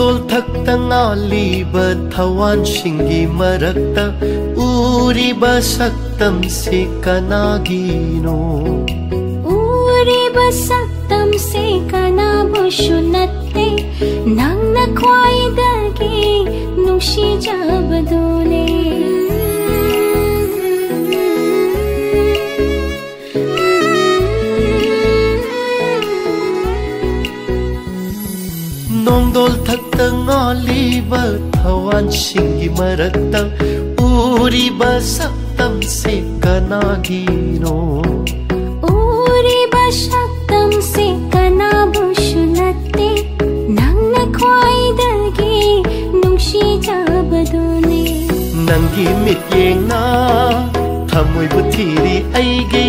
Nongdol thakta ngaliba thawan shingi marakta uriba saktam se kanagino. Uriba saktam se kanabu natte nang nakwaidagi nungshi jabadole. Nongdol thakta ngaliba thawan shingi marakta uriba saktam se kanagino. Uriba saktam se kanabu natte nang nakwaidagi nungshi jabadone. Nangi mityeng na thamoy buthiri aigi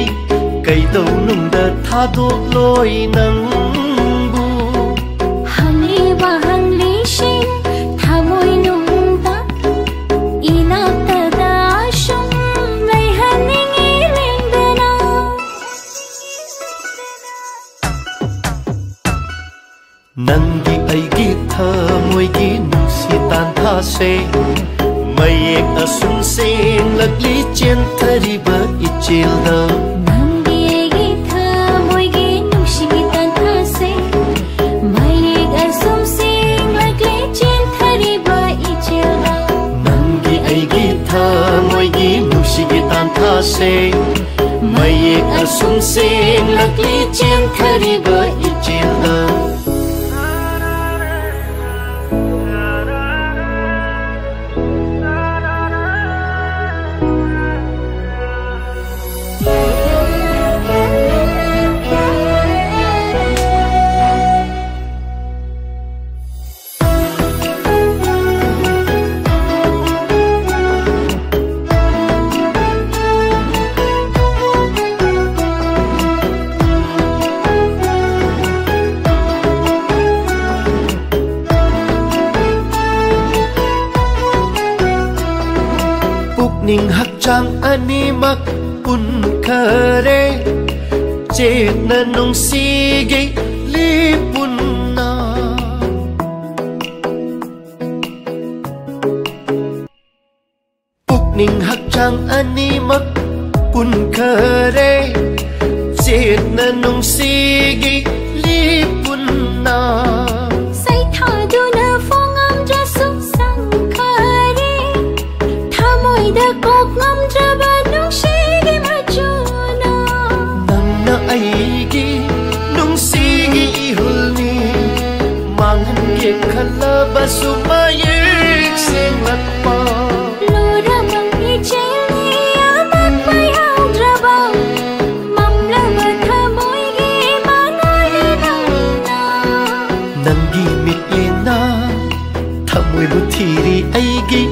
kaidau nungda thadok loi nang. Nangi aigi thamoygi nungsi tanthase mayek asun seng lagli chen thariba ichilda. Nangi aigi thamoygi nungsi tanthase mayek asun seng lagli chen thariba ichilda. Nangi aigi thamoygi nungsi tanthase mayek asun seng lagli chen thariba ichilda. Ning hakchang animak pun khare chet na nung sige li pun na. Ning hakchang animak pun khare chet na nung sige li pun na. Say thadu na phong ra sung sang khare thamoy da kok ngam traba nung sige machuna. Nang na aigi nung sige ihulni manghan ke khalaba sumayek seng latpa. Lura mang icheli amak bayang traba mamlaba thamoy gi mangali nangna. Nangi mitlena thamoy buthiri aigi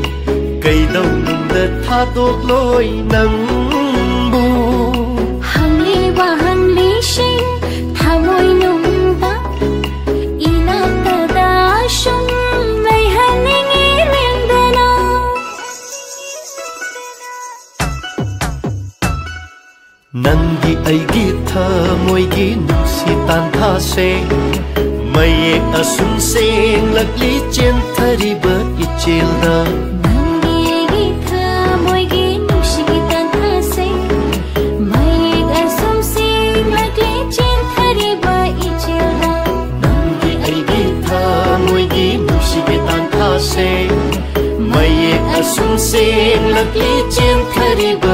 kaidau nungda thadok loi nang bu. Hangli wa hangli shin thamoy nungda inata da shun may haningi lindana. Nangi aigi thamoygi nungsi tanthase mayek asun seng lagli chen thariba ichilda. Nangi aigi thamoygi nungsi tanthase mayek asun seng lagli chen thariba ichilda. Nangi aigi thamoygi nungsi tanthase mayek asun seng lagli chen thariba